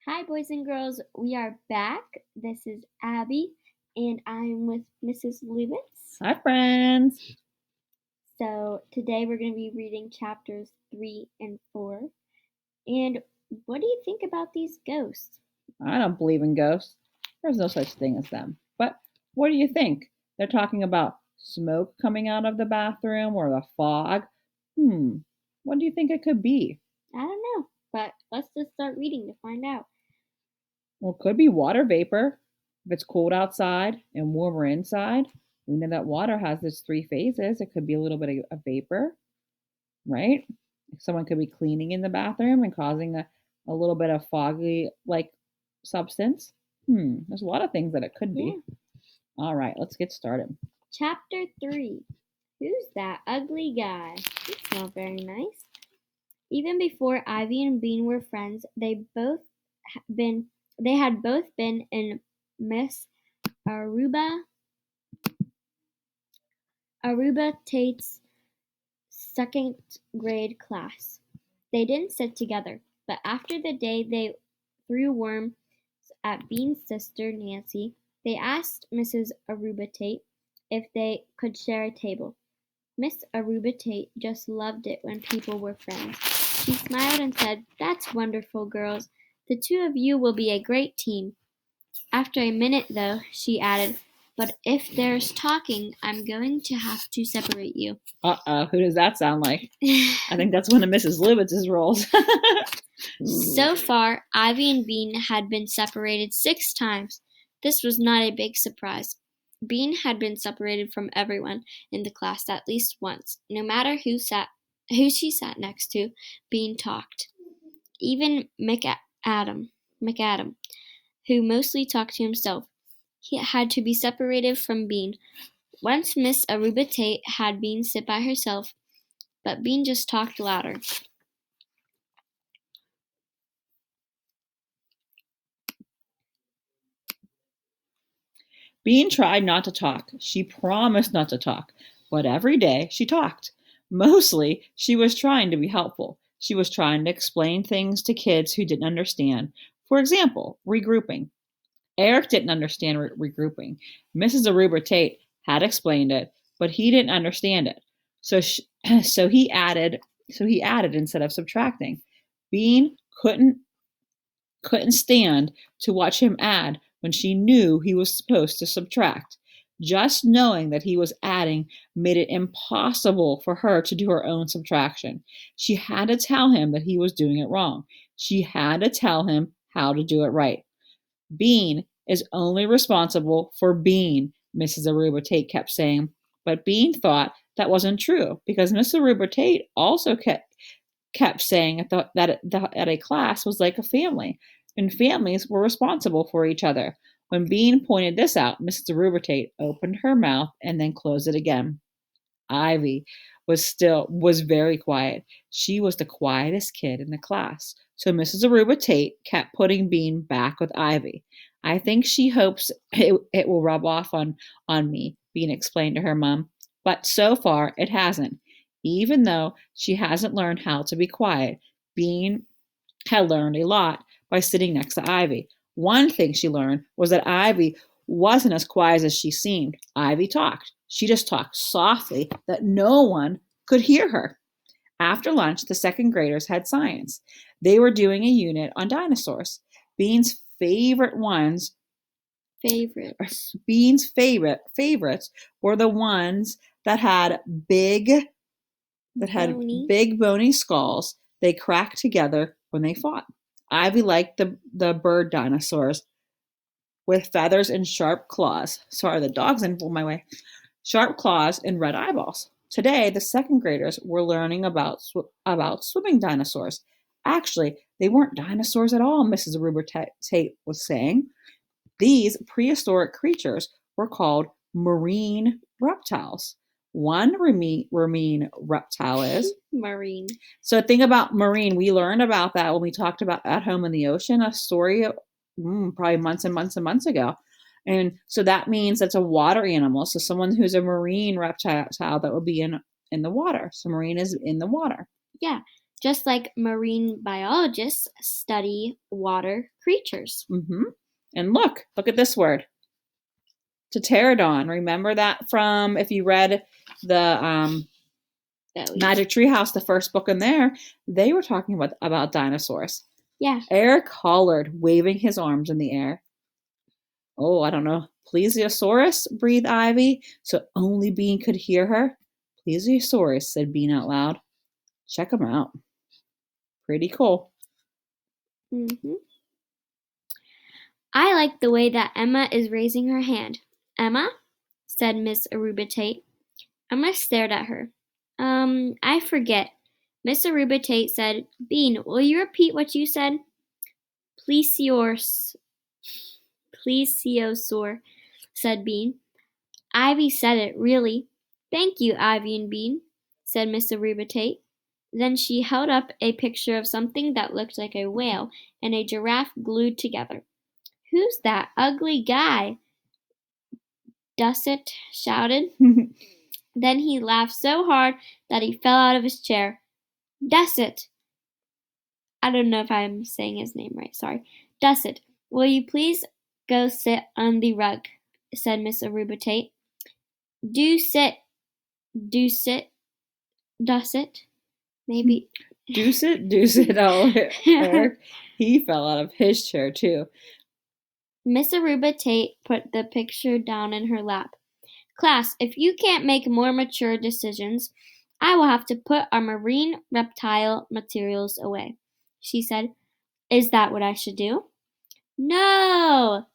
Hi, boys and girls. We are back. This is Abby, and I'm with Mrs. Lubitz. Hi, friends. So, today we're going to be reading chapters 3 and 4. And what do you think about these ghosts? I don't believe in ghosts. There's no such thing as them. But what do you think? They're talking about smoke coming out of the bathroom or the fog. What do you think it could be? I don't know, but let's just start reading to find out. Well, it could be water vapor. If it's cold outside and warmer inside, we know that water has its three phases. It could be a little bit of vapor, right? Someone could be cleaning in the bathroom and causing a little bit of foggy like substance. There's a lot of things that it could Yeah. be. All right, let's get started. Chapter 3. Who's that ugly guy? He's not very nice. Even before Ivy and Bean were friends, they had both been in Miss Aruba Tate's second grade class. They didn't sit together, but after the day they threw worms at Bean's sister Nancy, they asked Mrs. Aruba Tate if they could share a table. Miss Aruba Tate just loved it when people were friends. She smiled and said, "That's wonderful, girls. The two of you will be a great team." After a minute, though, she added, "But if there's talking, I'm going to have to separate you." Who does that sound like? I think that's one of Mrs. Libitz's roles. So far, Ivy and Bean had been separated 6 times. This was not a big surprise. Bean had been separated from everyone in the class at least once. No matter who she sat next to, Bean talked. Even McAdam, who mostly talked to himself, he had to be separated from Bean. Once Miss Aruba Tate had Bean sit by herself, but Bean just talked louder. Bean tried not to talk. She promised not to talk. But every day she talked. Mostly, she was trying to be helpful. She was trying to explain things to kids who didn't understand. For example, regrouping. Eric didn't understand regrouping. Mrs. Aruba Tate had explained it, but he didn't understand it. So so he added instead of subtracting. Bean couldn't stand to watch him add when she knew he was supposed to subtract. Just knowing that he was adding made it impossible for her to do her own subtraction. She had to tell him that he was doing it wrong. She had to tell him how to do it right. Bean is only responsible for Bean, Mrs. Aruba Tate kept saying. But Bean thought that wasn't true because Mrs. Aruba Tate also kept saying that a class was like a family, and families were responsible for each other. When Bean pointed this out, Mrs. Aruba Tate opened her mouth and then closed it again. Ivy was very quiet. She was the quietest kid in the class. So Mrs. Aruba Tate kept putting Bean back with Ivy. I think she hopes it will rub off on me, Bean explained to her mom. But so far it hasn't. Even though she hasn't learned how to be quiet, Bean had learned a lot by sitting next to Ivy. One thing she learned was that Ivy wasn't as quiet as she seemed. Ivy talked. She just talked softly that no one could hear her. After lunch, the second graders had science. They were doing a unit on dinosaurs. Bean's favorites were the ones that had big bony skulls. They cracked together when they fought. Ivy liked the bird dinosaurs with feathers and sharp claws. Sorry, the dog's in my way. Sharp claws and red eyeballs. Today, the second graders were learning about swimming dinosaurs. Actually, they weren't dinosaurs at all, Mrs. Aruba Tate was saying. These prehistoric creatures were called marine reptiles. One marine reptile is Marine. So think about marine. We learned about that when we talked about At Home in the Ocean, a story probably months and months and months ago. And so that means that's a water animal. So someone who's a marine reptile that would be in the water. So marine is in the water. Yeah. just like marine biologists study water creatures. Mm-hmm. And look at this word. Pterodon. Remember that from if you read the Magic Tree House, the first book in there, they were talking about dinosaurs. Yeah. Eric hollered, waving his arms in the air. Oh, I don't know. Plesiosaurus, breathed Ivy, so only Bean could hear her. Plesiosaurus, said Bean out loud. Check them out. Pretty cool. Mm-hmm. I like the way that Emma is raising her hand. Emma, said Miss Aruba Tate. Emma stared at her. I forget. Miss Aruba Tate said, Bean, will you repeat what you said? Plesiosaur, said Bean. Ivy said it, really. Thank you, Ivy and Bean, said Miss Aruba Tate. Then she held up a picture of something that looked like a whale and a giraffe glued together. Who's that ugly guy? Dusset shouted. Then he laughed so hard that he fell out of his chair. Dusset! I don't know if I'm saying his name right, sorry. Dusset, will you please go sit on the rug, said Miss Aruba Tate. Do sit, Dusset. Maybe. Deuce it, oh, Eric. He fell out of his chair, too. Miss Aruba Tate put the picture down in her lap. Class, if you can't make more mature decisions, I will have to put our marine reptile materials away, she said. Is that what I should do? No,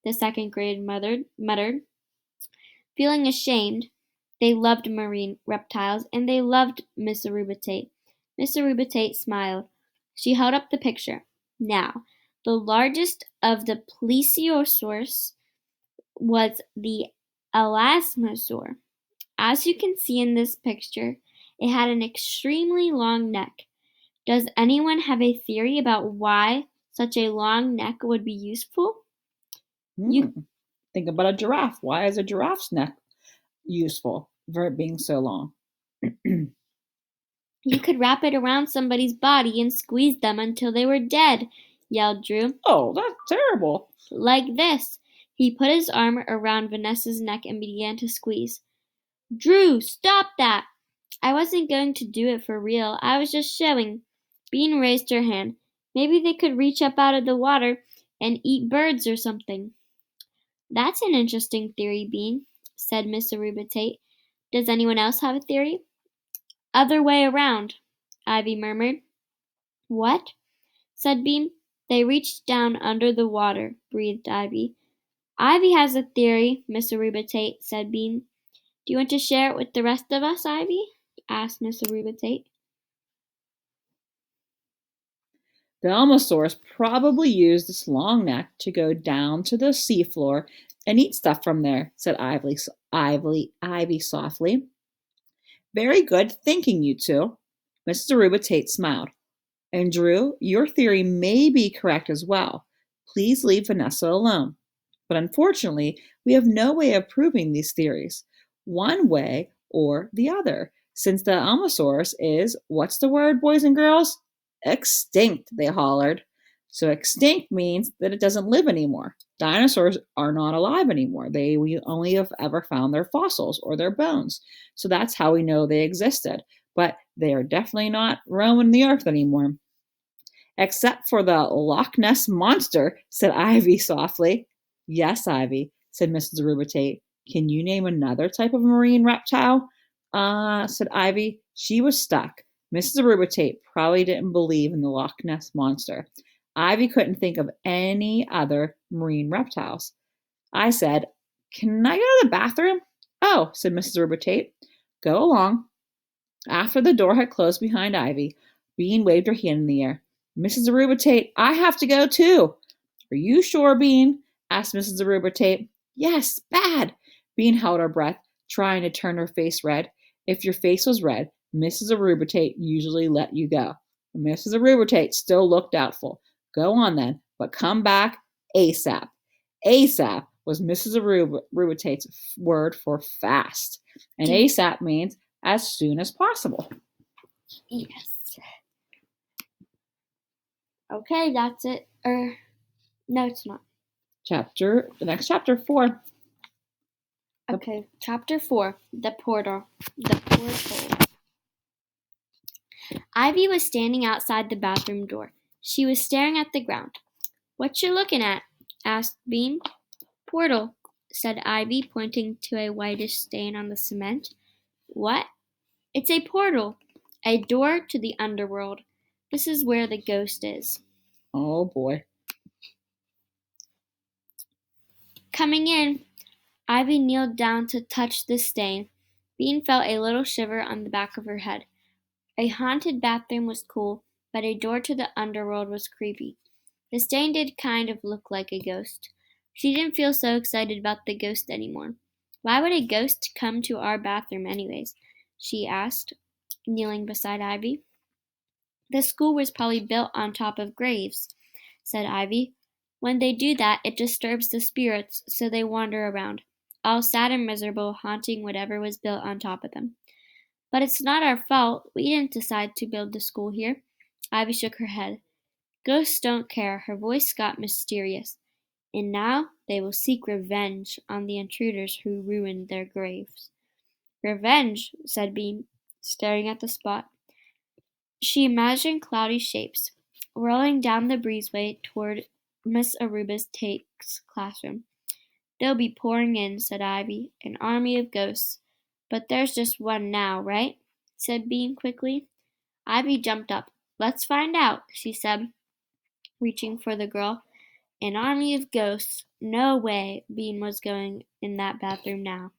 the second grade muttered. Feeling ashamed, they loved marine reptiles and they loved Miss Aruba Tate. Miss Aruba Tate smiled. She held up the picture. Now, the largest of the plesiosaurs was the elasmosaur. As you can see in this picture, it had an extremely long neck. Does anyone have a theory about why such a long neck would be useful? Think about a giraffe. Why is a giraffe's neck useful for it being so long? You could wrap it around somebody's body and squeeze them until they were dead, yelled Drew. Oh, that's terrible. Like this. He put his arm around Vanessa's neck and began to squeeze. Drew, stop that! I wasn't going to do it for real. I was just showing. Bean raised her hand. Maybe they could reach up out of the water and eat birds or something. That's an interesting theory, Bean, said Miss Aruba Tate. Does anyone else have a theory? Other way around, Ivy murmured. What? Said Bean. They reached down under the water, breathed Ivy. Ivy has a theory, Miss Aruba Tate, said Bean. Do you want to share it with the rest of us, Ivy? Asked Miss Aruba Tate. The Almosaurus probably used its long neck to go down to the seafloor and eat stuff from there, said Ivy softly. Very good thinking, you two. Mrs. Aruba Tate smiled. And Drew, your theory may be correct as well. Please leave Vanessa alone. But unfortunately, we have no way of proving these theories, one way or the other, since the Almosaurus is, what's the word, boys and girls? Extinct, they hollered. So extinct means that it doesn't live anymore. Dinosaurs are not alive anymore. We only have ever found their fossils or their bones. So that's how we know they existed. But they are definitely not roaming the earth anymore. Except for the Loch Ness Monster, said Ivy softly. Yes, Ivy, said Mrs. Aruba Tate. Can you name another type of marine reptile? Said Ivy. She was stuck. Mrs. Aruba Tate probably didn't believe in the Loch Ness Monster. Ivy couldn't think of any other marine reptiles. I said, Can I go to the bathroom? Oh, said Mrs. Aruba Tate. Go along. After the door had closed behind Ivy, Bean waved her hand in the air. Mrs. Aruba Tate, I have to go too. Are you sure, Bean? Asked Mrs. Aruba Tate. Yes, bad. Bean held her breath, trying to turn her face red. If your face was red, Mrs. Aruba Tate usually let you go. Mrs. Aruba Tate still looked doubtful. Go on then, but come back ASAP. ASAP was Mrs. Aruba Tate's word for fast. And ASAP means as soon as possible. Yes. Okay, that's it. No, it's not. The next chapter, 4. Okay, chapter 4, the portal. The portal. Ivy was standing outside the bathroom door. She was staring at the ground. "What you looking at?" asked Bean. "Portal," said Ivy, pointing to a whitish stain on the cement. "What?" "It's a portal. A door to the underworld. This is where the ghost is." Oh boy. Coming in, Ivy kneeled down to touch the stain. Bean felt a little shiver on the back of her head. A haunted bathroom was cool, but a door to the underworld was creepy. The stain did kind of look like a ghost. She didn't feel so excited about the ghost anymore. "Why would a ghost come to our bathroom anyways?" she asked, kneeling beside Ivy. "The school was probably built on top of graves," said Ivy. "When they do that, it disturbs the spirits, so they wander around, all sad and miserable, haunting whatever was built on top of them." "But it's not our fault. We didn't decide to build the school here." Ivy shook her head. "Ghosts don't care." Her voice got mysterious. "And now they will seek revenge on the intruders who ruined their graves." "Revenge?" said Bean, staring at the spot. She imagined cloudy shapes rolling down the breezeway toward Miss Aruba Tate's classroom. "They'll be pouring in," said Ivy. "An army of ghosts." "But there's just one now, right?" said Bean quickly. Ivy jumped up. "Let's find out," she said, reaching for the girl. An army of ghosts? No way Bean was going in that bathroom now.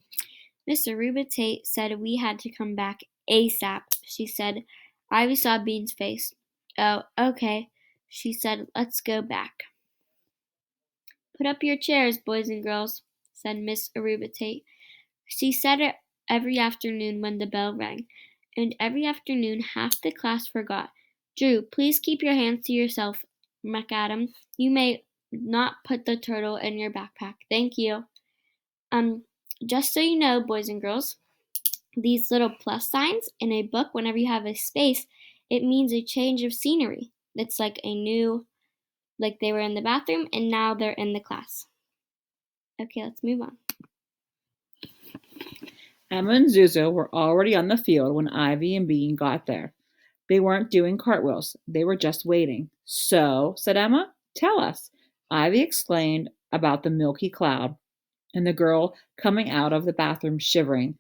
"Miss Aruba Tate said we had to come back ASAP," she said. Ivy saw Bean's face. "Oh, okay," she said. "Let's go back." "Put up your chairs, boys and girls," said Miss Aruba Tate. She said it every afternoon when the bell rang, and every afternoon half the class forgot. "Drew, please keep your hands to yourself. McAdam, you may not put the turtle in your backpack. Thank you. Um, just so you know, boys and girls, these little plus signs in a book, whenever you have a space, it means a change of scenery. It's like a new, like they were in the bathroom and now they're in the class." Okay, let's move on. Emma and Zuzu were already on the field when Ivy and Bean got there. They weren't doing cartwheels, they were just waiting. "So," said Emma, "tell us." Ivy explained about the milky cloud and the girl coming out of the bathroom shivering,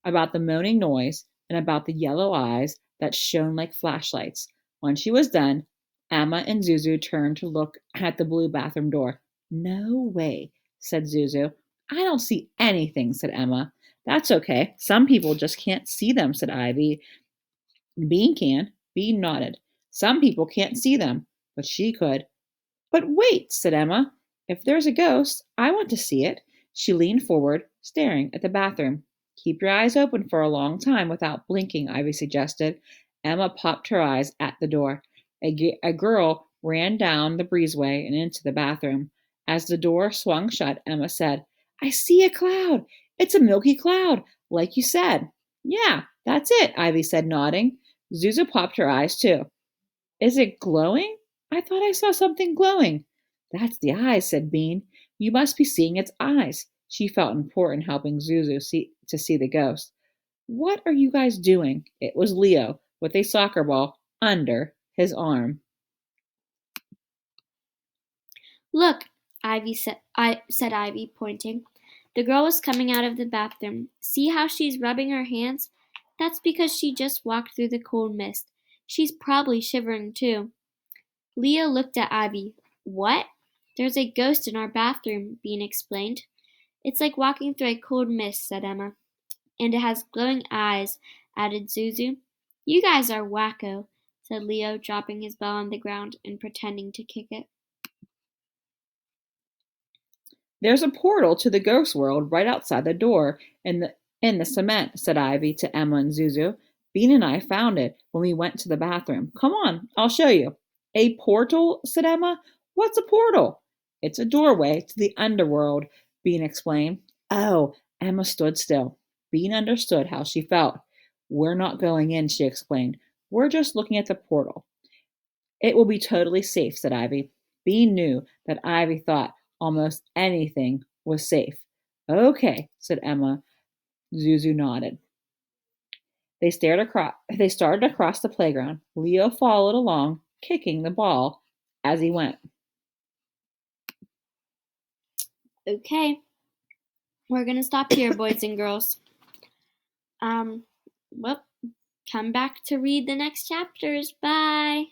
about the moaning noise, and about the yellow eyes that shone like flashlights. When she was done, Emma and Zuzu turned to look at the blue bathroom door. "No way," said Zuzu. "I don't see anything," said Emma. "That's okay. Some people just can't see them," said Ivy. "Bean can." Bean nodded. "Some people can't see them, but she could." "But wait," said Emma. "If there's a ghost, I want to see it." She leaned forward, staring at the bathroom. "Keep your eyes open for a long time without blinking," Ivy suggested. Emma popped her eyes at the door. A girl ran down the breezeway and into the bathroom. As the door swung shut, Emma said, "I see a cloud. It's a milky cloud, like you said." "Yeah, that's it," Ivy said, nodding. Zuzu popped her eyes too. "Is it glowing? I thought I saw something glowing." "That's the eyes," said Bean. "You must be seeing its eyes." She felt important helping Zuzu see the ghost. "What are you guys doing?" It was Leo with a soccer ball under his arm. "Look," said Ivy, pointing. The girl was coming out of the bathroom. "See how she's rubbing her hands? That's because she just walked through the cold mist. She's probably shivering too." Leo looked at Ivy. "What?" "There's a ghost in our bathroom," Bean explained. "It's like walking through a cold mist," said Emma. "And it has glowing eyes," added Zuzu. "You guys are wacko," said Leo, dropping his ball on the ground and pretending to kick it. "There's a portal to the ghost world right outside the door in the cement," said Ivy to Emma and Zuzu. "Bean and I found it when we went to the bathroom. Come on, I'll show you." "A portal?" said Emma. "What's a portal?" "It's a doorway to the underworld," Bean explained. Oh, Emma stood still. Bean understood how she felt. "We're not going in," she explained. "We're just looking at the portal. It will be totally safe, said Ivy. Bean knew that Ivy thought almost anything was safe. Okay, said Emma. Zuzu nodded. They started across the playground. Leo followed along, kicking the ball as he went. Okay, we're gonna stop here, boys and girls. Well, come back to read the next chapters. Bye.